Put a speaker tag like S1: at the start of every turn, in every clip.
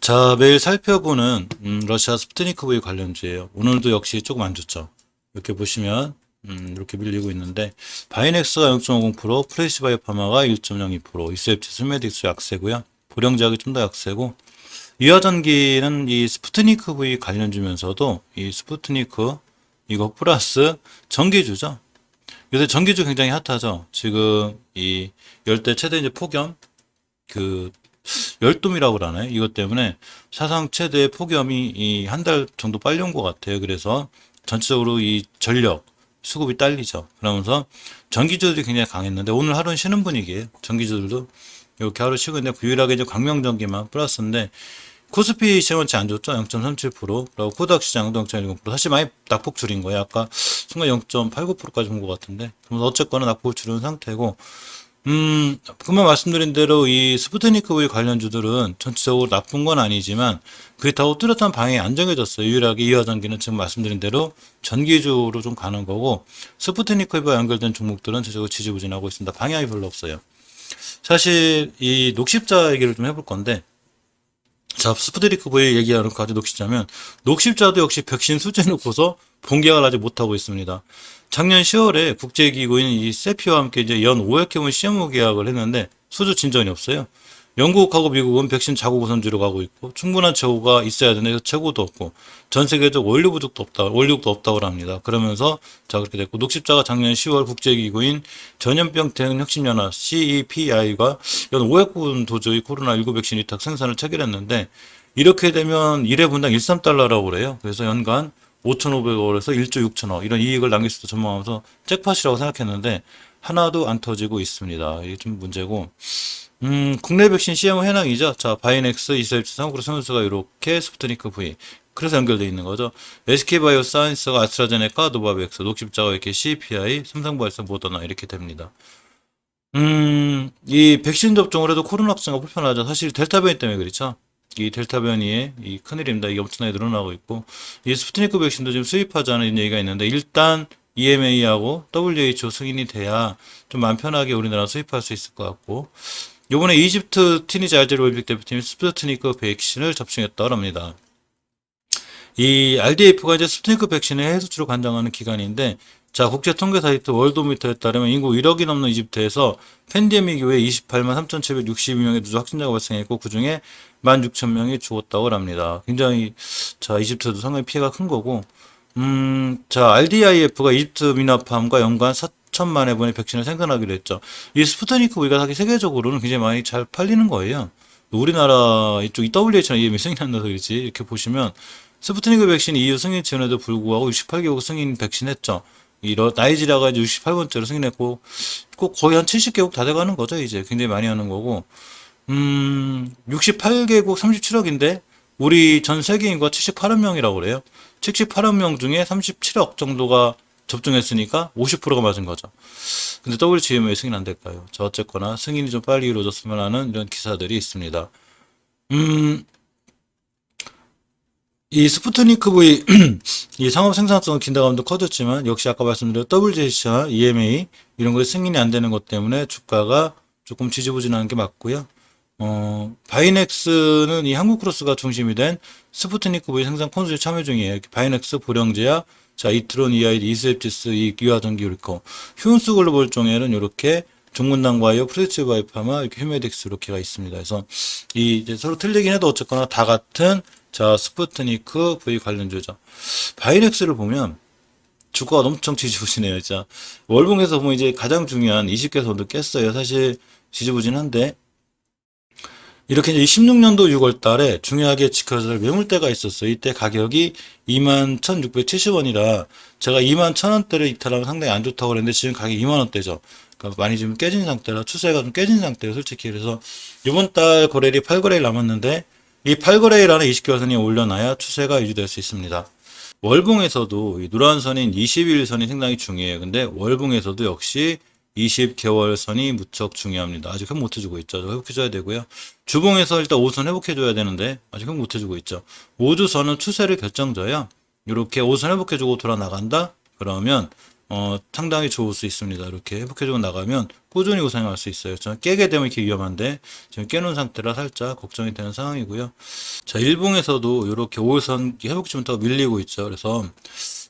S1: 자, 매일 살펴보는 러시아 스푸트니크 V 관련주예요. 오늘도 역시 조금 안 좋죠. 이렇게 보시면 이렇게 밀리고 있는데 바이넥스가 0.50%, 프레시바이오파마가 1.02%, 이스웹지 스메딕스 약세고요. 보령제약이 좀 더 약세고 이화전기는 이 스푸트니크 V 관련주면서도 이 스푸트니크 이거 플러스 전기주죠. 요새 전기주 굉장히 핫하죠. 지금 이 열대 최대 이제 폭염 그 열돔이라고 그러나요? 이것 때문에 사상 최대의 폭염이 이 한 달 정도 빨리 온 것 같아요. 그래서 전체적으로 이 전력 수급이 딸리죠. 그러면서 전기주들이 굉장히 강했는데 오늘 하루는 쉬는 분위기예요. 전기주들도 이렇게 하루 쉬고 있는데 유일하게 이제 광명전기만 플러스인데 코스피 시장은 안 좋죠. 0.37%. 그리고 코닥 시장도 0.10%. 사실 많이 낙폭 줄인 거예요. 아까 순간 0.89%까지 본 것 같은데. 그래서 어쨌거나 낙폭을 줄인 상태고 금방 말씀드린 대로 이 스푸트니크 V 관련주들은 전체적으로 나쁜 건 아니지만 그렇다고 뚜렷한 방향이 안 정해졌어요. 유일하게 이화전기는 지금 말씀드린 대로 전기주로 좀 가는 거고 스푸트니크 V와 연결된 종목들은 전체적으로 지지부진하고 있습니다. 방향이 별로 없어요. 사실 이 녹십자 얘기를 좀 해볼 건데 자, 스푸트니크 V 얘기하는 거 가지고 녹십자면 녹십자도 역시 백신 수재 놓고서 본계약을 아직 못하고 있습니다. 작년 10월에 국제기구인 이 세피와 함께 이제 연 500회 분 시험 계약을 했는데 수주 진전이 없어요. 영국하고 미국은 백신 자국 우선주로 가고 있고 충분한 재고가 있어야 되는데 재고도 없고 전 세계적 원료 부족도 없다, 원료도 없다고 합니다. 그러면서 자 그렇게 됐고 녹십자가 작년 10월 국제기구인 전염병 대응 혁신연합 CEPI가 연 500분 도저히 코로나19 백신 위탁 생산을 체결했는데 이렇게 되면 1회 분당 13달러라고 그래요. 그래서 연간 5,500억에서 1조 6천억 이런 이익을 남길 수도 전망하면서 잭팟이라고 생각했는데 하나도 안 터지고 있습니다. 이게 좀 문제고 국내 백신 CMO 현황이죠. 자, 바이넥스, 이스라엘 삼국으로 선수가 이렇게 스푸트니크 V. 그래서 연결되어 있는 거죠. SK바이오사이언스가 아스트라제네카, 노바백스, 녹십자가 이렇게 CPI, 삼성바이오사, 모더나 이렇게 됩니다. 이 백신 접종을 해도 코로나 확진가 불편하죠. 사실 델타 변이 때문에 그렇죠. 이 델타 변이의 이 큰일입니다. 이게 엄청나게 늘어나고 있고 이 스푸트니크 백신도 지금 수입하자는 얘기가 있는데 일단 EMA하고 WHO 승인이 돼야 좀 마음 편하게 우리나라 수입할 수 있을 것 같고 요번에 이집트 티니지 알제리 올림픽 대표팀이 스푸트니크 백신을 접종했다고 합니다. 이 RDF가 이제 스푸트니크 백신의 해외 수출을 관장하는 기관인데 자, 국제 통계 사이트 월드오미터에 따르면 인구 1억이 넘는 이집트에서 팬데믹 이후에 28만 3,762명의 누적 확진자가 발생했고 그중에 16,000명이 죽었다고 합니다. 굉장히 자, 이집트도 상당히 피해가 큰 거고 자, RDIF가 이집트 미나팜과 연간 4천만 회분의 백신을 생산하기로 했죠. 이 스푸트니크 V가 사실 세계적으로는 굉장히 많이 잘 팔리는 거예요. 우리나라 이쪽 WHO나 EMA 승인 안 나서 그렇지 이렇게 보시면 스푸트니크 백신 EU 승인 지원에도 불구하고 68개국 승인 백신했죠. 나이지리아가 이제 68번째로 승인했고 꼭 거의 한 70개국 다 돼가는 거죠. 이제 굉장히 많이 하는 거고 68개국 37억인데 우리 전 세계 인구가 78억 명이라고 그래요. 78억 명 중에 37억 정도가 접종했으니까 50%가 맞은 거죠. 근데 WHO에 승인 안 될까요? 자, 어쨌거나 승인이 좀 빨리 이루어졌으면 하는 이런 기사들이 있습니다. 이 스푸트니크 V 이 상업 생산성은 긴다감도 커졌지만 역시 아까 말씀드린 WJC나 EMA 이런 거에 승인이 안 되는 것 때문에 주가가 조금 지지부진하는 게 맞고요. 바이넥스는 이 한국크로스가 중심이 된 스푸트니크 V 생산 콘솔에 참여 중이에요. 바이넥스, 보령제약, 자 이트론, EID, 이스웹지스, 이 유화전기 이렇게 휴은스 글로벌 종에는 이렇게 종문당 바이오, 프레츠 바이오파마, 이렇게 휴메딕스 이렇게가 있습니다. 그래서 이 이제 서로 틀리긴 해도 어쨌거나 다 같은 자, 스푸트니크 V 관련주죠. 바이넥스를 보면 주가가 엄청 지지부진해요, 진짜. 월봉에서 보면 이제 가장 중요한 20개 선도 깼어요. 사실 지지부진한데 이렇게 이제 16년도 6월 달에 중요하게 지켜져야 할 매물대가 있었어요. 이때 가격이 21,670원이라 제가 21,000원대를 이탈하면 상당히 안 좋다고 그랬는데 지금 가격이 2만원대죠. 그러니까 많이 좀 깨진 상태라 추세가 좀 깨진 상태예요, 솔직히. 그래서 이번 달 거래일이 8거래일 남았는데 이 8거래일 안에 20개월선이 올려놔야 추세가 유지될 수 있습니다. 월봉에서도 이 노란 선인 21선이 상당히 중요해요. 근데 월봉에서도 역시 20개월선이 무척 중요합니다. 아직 회복 못해주고 있죠. 회복해줘야 되고요. 주봉에서 일단 5선 회복해줘야 되는데 아직 회복 못해주고 있죠. 5주선은 추세를 결정져요. 이렇게 5선 회복해주고 돌아 나간다? 그러면 상당히 좋을 수 있습니다. 이렇게 회복해주고 나가면 꾸준히 우상할 수 있어요. 저는 깨게 되면 이렇게 위험한데 지금 깨놓은 상태라 살짝 걱정이 되는 상황이고요. 자, 일봉에서도 이렇게 5일선 회복치 못하고 밀리고 있죠. 그래서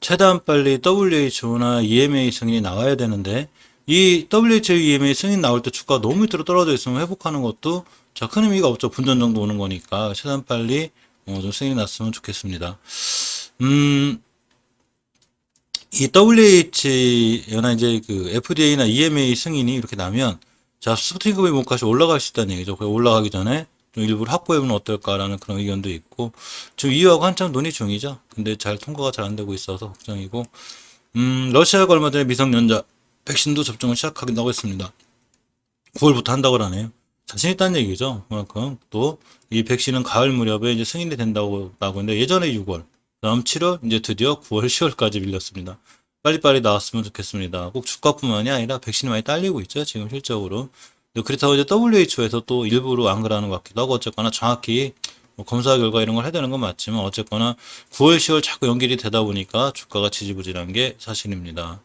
S1: 최대한 빨리 WHO나 EMA 승인이 나와야 되는데 이 WHO, EMA 승인 나올 때 주가가 너무 밑으로 떨어져 있으면 회복하는 것도 자, 큰 의미가 없죠. 분전 정도 오는 거니까 최대한 빨리 좀 승인이 났으면 좋겠습니다. 이 WH나 이제 그 FDA나 EMA 승인이 이렇게 나면 자, 스푸트니크 몸값이 올라갈 수 있다는 얘기죠. 올라가기 전에 좀 일부러 확보해보면 어떨까라는 그런 의견도 있고 지금 이유하고 한참 논의 중이죠. 근데 잘 통과가 잘 안 되고 있어서 걱정이고 러시아가 얼마 전에 미성년자 백신도 접종을 시작하긴다고 했습니다. 9월부터 한다고 하네요. 자신 있다는 얘기죠. 그만큼 또 이 백신은 가을 무렵에 이제 승인이 된다고 나고 있는데 예전에 6월, 다음 7월, 이제 드디어 9월, 10월까지 밀렸습니다. 빨리빨리 나왔으면 좋겠습니다. 꼭 주가뿐만이 아니라 백신이 많이 딸리고 있죠. 지금 실적으로. 그렇다고 이제 WHO에서 또 일부러 안 그러는 것 같기도 하고 어쨌거나 정확히 검사 결과 이런 걸 해야 되는 건 맞지만 어쨌거나 9월, 10월 자꾸 연결이 되다 보니까 주가가 지지부진한 게 사실입니다.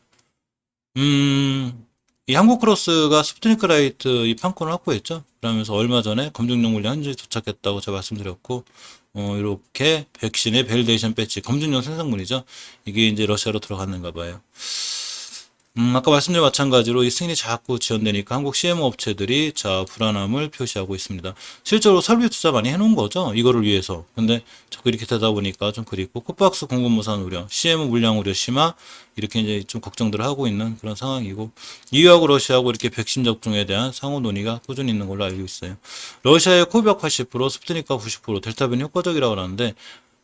S1: 이 한국크로스가 스푸트니크 라이트 이 판권을 확보했죠. 그러면서 얼마 전에 검증용 물량 현지에 도착했다고 제가 말씀드렸고, 이렇게 백신의 밸리데이션 배지, 검증용 생산물이죠. 이게 이제 러시아로 들어갔는가 봐요. 아까 말씀드린 마찬가지로 이 승인이 자꾸 지연되니까 한국 CMO 업체들이 자, 불안함을 표시하고 있습니다. 실제로 설비 투자 많이 해놓은 거죠. 이거를 위해서. 근데 자꾸 이렇게 되다 보니까 좀 그립고, 코박스 공급무산 우려, CMO 물량 우려 심화, 이렇게 이제 좀 걱정들을 하고 있는 그런 상황이고, EU하고 러시아하고 이렇게 백신 접종에 대한 상호 논의가 꾸준히 있는 걸로 알고 있어요. 러시아의 코비박 80%, 스푸트니크가 90%, 델타 변이 효과적이라고 하는데,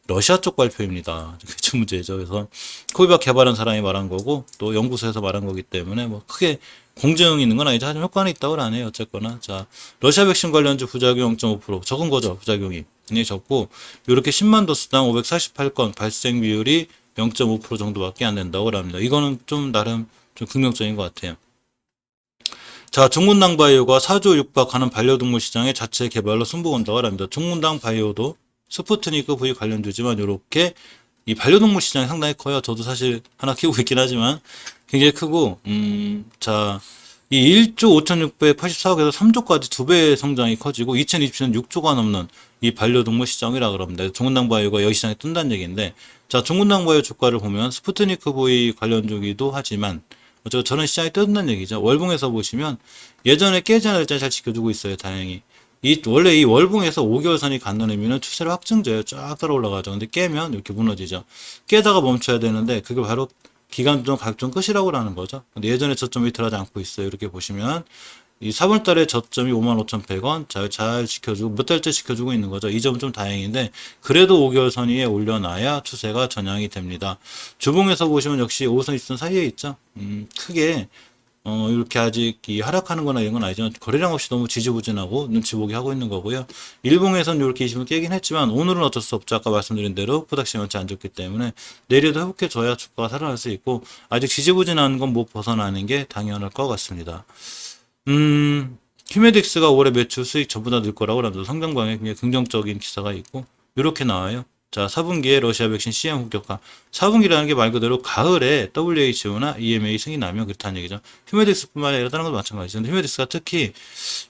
S1: 러시아 쪽 발표입니다. 그게 좀 문제죠. 그래서 코비박 개발한 사람이 말한 거고 또 연구소에서 말한 거기 때문에 뭐 크게 공정이 있는 건 아니죠. 하지만 효과는 있다고 하네요. 어쨌거나 자 러시아 백신 관련주 부작용 0.5% 적은 거죠. 부작용이 굉장히 적고 이렇게 10만 도수당 548건 발생 비율이 0.5% 정도밖에 안 된다고 합니다. 이거는 좀 나름 좀 긍정적인 것 같아요. 자, 중문당 바이오가 4조 육박하는 반려동물 시장의 자체 개발로 승부 건다고 합니다. 중문당 바이오도 스푸트니크 V 관련주지만 이렇게 이 반려동물 시장이 상당히 커요. 저도 사실 하나 키우고 있긴 하지만 굉장히 크고 자, 이 1조 5,684억에서 3조까지 2배 성장이 커지고 2027년 6조가 넘는 이 반려동물 시장이라 그럽니다. 중문당 바이오가 여기 시장에 뜬다는 얘기인데 자, 중문당 바이오 주가를 보면 스푸트니크 V 관련주기도 하지만 저는 시장이 뜬다는 얘기죠. 월봉에서 보시면 예전에 깨지 않을 때 잘 지켜주고 있어요. 다행히. 원래 이 월봉에서 5개월선이 갖는 의미는 추세를 확증져요. 쫙 따라 올라가죠. 근데 깨면 이렇게 무너지죠. 깨다가 멈춰야 되는데 그게 바로 기간종 가격종 끝이라고 하는 거죠. 근데 예전에 저점이 들어가지 않고 있어요. 이렇게 보시면 이 4월달에 저점이 55,100원 잘 지켜주고 몇 달째 지켜주고 있는 거죠. 이 점은 좀 다행인데 그래도 5개월 선 위에 올려놔야 추세가 전향이 됩니다. 주봉에서 보시면 역시 5선 2선 사이에 있죠. 크게 이렇게 아직 이 하락하는 거나 이런 건 아니지만 거래량 없이 너무 지지부진하고 눈치 보기 하고 있는 거고요. 일봉에선 이렇게 20을 깨긴 했지만 오늘은 어쩔 수 없죠. 아까 말씀드린 대로 코닥시 원치 안 좋기 때문에 내일도 회복해줘야 주가가 살아날 수 있고 아직 지지부진한 건 못 벗어나는 게 당연할 것 같습니다. 휴메딕스가 올해 매출 수익 전부 다 늘 거라고 합니다. 성장방에 굉장히 긍정적인 기사가 있고 이렇게 나와요. 자, 4분기에 러시아 백신 CM 본격화. 4분기라는 게 말 그대로 가을에 WHO나 EMA 승인이 나면 그렇다는 얘기죠. 휴메딕스뿐만 아니라 다른 것도 마찬가지죠. 근데 휴메딕스가 특히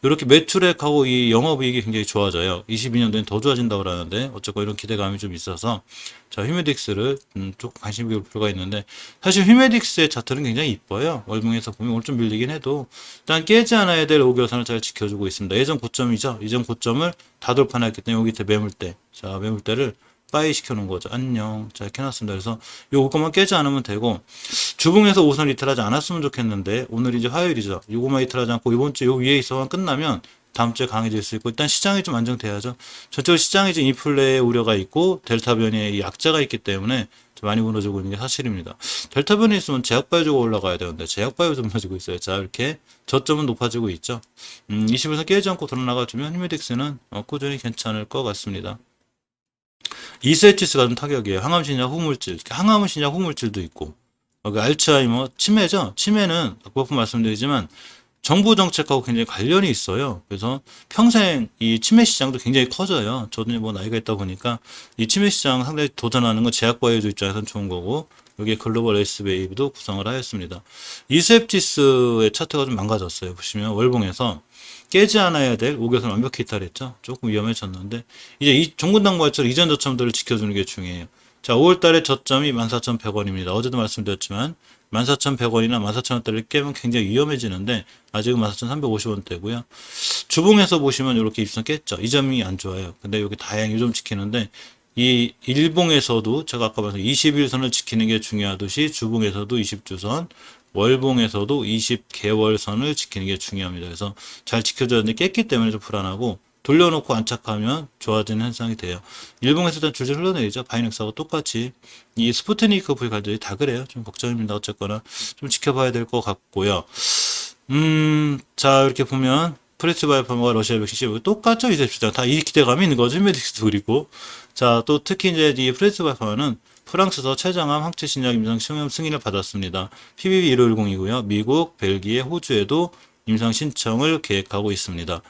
S1: 이렇게 매출액하고 이 영업이익이 굉장히 좋아져요. 22년도엔 더 좋아진다고 하는데 어쨌건 이런 기대감이 좀 있어서 자, 휴메딕스를 조금 관심 기울 필요가 있는데 사실 휴메딕스의 차트는 굉장히 이뻐요. 월봉에서 보면 오늘 좀 밀리긴 해도 일단 깨지 않아야 될 5개월선을 잘 지켜주고 있습니다. 예전 고점이죠. 이전 고점을 다 돌파했기 때문에 여기 밑에 매물대. 자, 매물대를 빠이 시켜놓은 거죠. 안녕. 자, 이렇게 해놨습니다. 그래서 요것만 깨지 않으면 되고, 주봉에서 5선 이탈하지 않았으면 좋겠는데, 오늘 이제 화요일이죠. 요것만 이탈하지 않고, 이번 주 요 위에 있어만 끝나면, 다음 주에 강해질 수 있고, 일단 시장이 좀 안정돼야죠. 전체적으로 시장이 지금 인플레의 우려가 있고, 델타 변이의 약자가 있기 때문에, 좀 많이 무너지고 있는 게 사실입니다. 델타 변이 있으면 제약바이오가 올라가야 되는데, 제약바이오도 무너지고 있어요. 자, 이렇게 저점은 높아지고 있죠. 20에서 깨지 않고 드러나가주면, 휴메딕스는 꾸준히 괜찮을 것 같습니다. 이세치스 같은 타격이에요. 항암 신약 후물질. 항암 신약 후물질도 있고. 알츠하이머, 치매죠. 치매는 몇 번 말씀드리지만 정부 정책하고 굉장히 관련이 있어요. 그래서 평생 이 치매 시장도 굉장히 커져요. 저도 뭐 나이가 있다 보니까 이 치매 시장 상당히 도전하는 건 제약바이오주 입장에서는 좋은 거고 여기에 글로벌 에이스 웨이브도 구성을 하였습니다. 이스앱 지수의 차트가 좀 망가졌어요. 보시면 월봉에서 깨지 않아야 될 5개선 완벽히 이탈했죠. 조금 위험해졌는데 이제 이 종군당부처럼 이전 저점들을 지켜주는 게 중요해요. 자, 5월달에 저점이 14,100원입니다. 어제도 말씀드렸지만 14,100원이나 14,000원대를 깨면 굉장히 위험해지는데 아직은 14,350원대고요. 주봉에서 보시면 이렇게 입선 깼죠. 이 점이 안 좋아요. 근데 여기 다행히 이 점 지키는데 이 일봉에서도 제가 아까 말씀 21선을 지키는 게 중요하듯이 주봉에서도 20주선, 월봉에서도 20개월선을 지키는 게 중요합니다. 그래서 잘 지켜줘야 되는데 깼기 때문에 좀 불안하고 돌려놓고 안착하면 좋아지는 현상이 돼요. 일봉에서 일단 줄줄 흘러내리죠. 바이넥스하고 똑같이 이 스푸트니크 V 관절이 다 그래요. 좀 걱정입니다. 어쨌거나 좀 지켜봐야 될 것 같고요. 자 이렇게 보면 프레스 바이오파마가 러시아 백신 똑같죠. 이제 다 이 기대감이 있는 거죠. 메딕스도 그리고 자 또 특히 이제 이 프레스 바이오파마는 프랑스에서 췌장암 항체 신약 임상 시험 승인을 받았습니다. PBB 1510이고요. 미국, 벨기에, 호주에도 임상 신청을 계획하고 있습니다.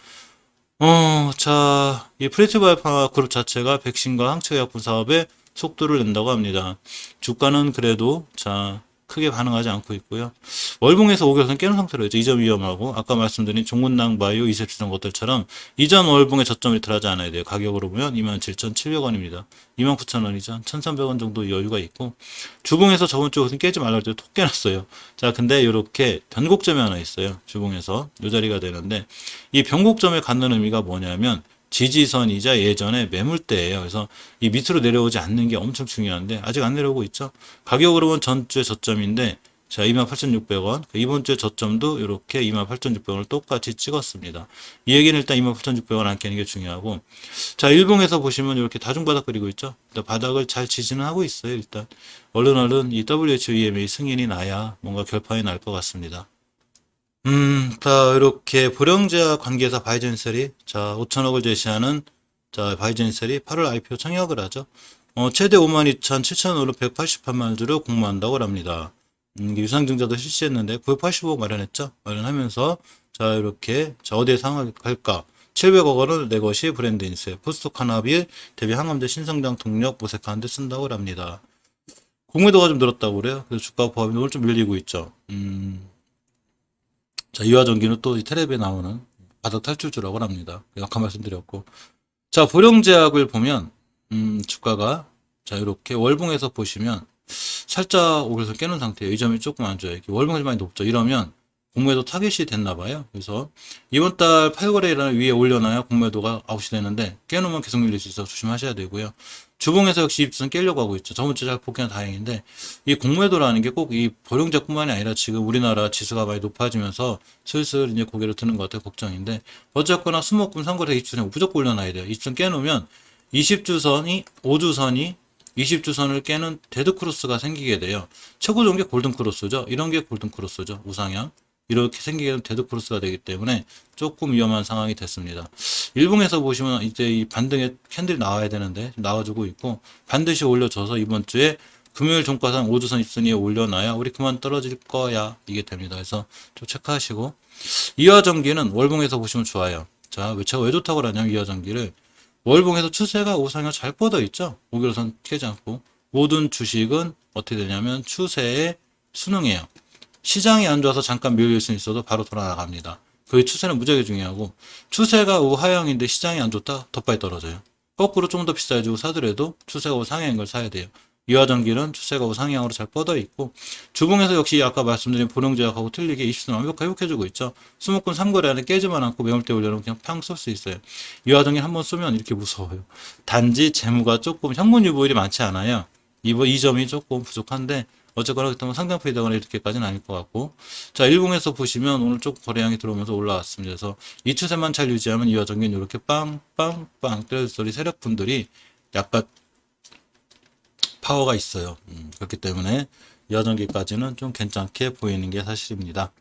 S1: 자, 이 프레스 바이오파마 그룹 자체가 백신과 항체의약품 사업에 속도를 낸다고 합니다. 주가는 그래도 자 크게 반응하지 않고 있고요. 월봉에서 5개선 깨는 상태로 있죠. 이 점 위험하고 아까 말씀드린 종군당 바이오, 이셉시던 것들처럼 이전 월봉의 저점이 들어가지 않아야 돼요. 가격으로 보면 27,700원입니다. 29,000원이죠. 1,300원 정도 여유가 있고 주봉에서 저번 주에서 깨지 말라고 해도 톡 깨놨어요. 자, 근데 이렇게 변곡점이 하나 있어요. 주봉에서 이 자리가 되는데 이 변곡점에 갖는 의미가 뭐냐면 지지선이자 예전에 매물대예요. 그래서 이 밑으로 내려오지 않는 게 엄청 중요한데 아직 안 내려오고 있죠. 가격으로 보면 전주의 저점인데 자 28,600원 이번 주의 저점도 이렇게 28,600원을 똑같이 찍었습니다. 이 얘기는 일단 28,600원 안 깨는 게 중요하고 자 일봉에서 보시면 이렇게 다중바닥 그리고 있죠. 바닥을 잘 지지는 하고 있어요. 일단 얼른 이 WHO EMA 승인이 나야 뭔가 결판이 날 것 같습니다. 자, 이렇게 불영제약 관계사 바이젠셀이, 자, 5천억을 제시하는, 자, 바이젠셀이 8월 IPO 청약을 하죠. 최대 52,7,588만 주를 공모한다고 합니다. 유상증자도 실시했는데, 985억 마련했죠. 마련하면서, 자, 이렇게, 자, 어디에 상할까? 700억 원을 내 것이 브랜드 인쇄, 포스토카나빌, 대비 항암제 신성장 동력 모색하는 데 쓴다고 합니다. 공매도가 좀 늘었다고 그래요. 그래서 주가 보합이 오늘 좀 밀리고 있죠. 자, 이화전기는 또 이 텔레비에 나오는 바닥 탈출주라고 합니다. 아까 말씀드렸고. 자, 보령제약을 보면, 주가가, 자, 이렇게 월봉에서 보시면, 살짝 오그래서 깨는 상태예요. 이 점이 조금 안 좋아요. 이렇게 월봉이 많이 높죠. 이러면, 공매도 타겟이 됐나 봐요. 그래서, 이번 달 8거래일을 위에 올려놔야 공매도가 아웃이 되는데, 깨놓으면 계속 밀릴 수 있어서 조심하셔야 되고요. 주봉에서 역시 입수는 깨려고 하고 있죠. 저번 주에 잘 복귀한 다행인데 이 공매도라는 게 꼭 이 보령제뿐만이 아니라 지금 우리나라 지수가 많이 높아지면서 슬슬 이제 고개를 드는 것 같아요. 걱정인데 어쨌거나 수목금 상거래 입수는 무조건 올려놔야 돼요. 입수 깨놓으면 20주선이 5주선이 20주선을 깨는 데드크로스가 생기게 돼요. 최고 좋은 게 골든크로스죠. 이런 게 골든크로스죠. 우상향. 이렇게 생기게 되면 데드크로스가 되기 때문에 조금 위험한 상황이 됐습니다. 일봉에서 보시면 이제 이 반등의 캔들이 나와야 되는데 나와주고 있고 반드시 올려줘서 이번 주에 금요일 종가상 5주선 입순위에 올려놔야 우리 그만 떨어질 거야 이게 됩니다. 그래서 좀 체크하시고 이화전기는 월봉에서 보시면 좋아요. 자, 제가 왜 좋다고 하냐면 이화전기를 월봉에서 추세가 우상향 잘 뻗어 있죠. 5개월선 깨지 않고 모든 주식은 어떻게 되냐면 추세에 순응해요. 시장이 안 좋아서 잠깐 밀릴 수 있어도 바로 돌아나갑니다. 그 추세는 무지하게 중요하고 추세가 우하향인데 시장이 안 좋다? 더 빨리 떨어져요. 거꾸로 좀 더 비싸지고 사더라도 추세가 우상향인 걸 사야 돼요. 이화전기는 추세가 우상향으로 잘 뻗어 있고 주봉에서 역시 아까 말씀드린 보령제약하고 틀리게 이슈는 완벽하게 회복해주고 있죠. 수목금 3거래 안에 깨지만 않고 매물대 올려놓으면 그냥 팡 쏠 수 있어요. 이화전기 한번 쏘면 이렇게 무서워요. 단지 재무가 조금 현금 유보율이 많지 않아요. 이 점이 조금 부족한데 어쨌거나 그때 상당폭이 되거나 이렇게까지는 아닐 것 같고 자 일봉에서 보시면 오늘 조금 거래량이 들어오면서 올라왔습니다. 그래서 이 추세만 잘 유지하면 이화전기는 이렇게 빵빵빵 때릴 소리 세력분들이 약간 파워가 있어요. 그렇기 때문에 이화전기까지는 좀 괜찮게 보이는 게 사실입니다.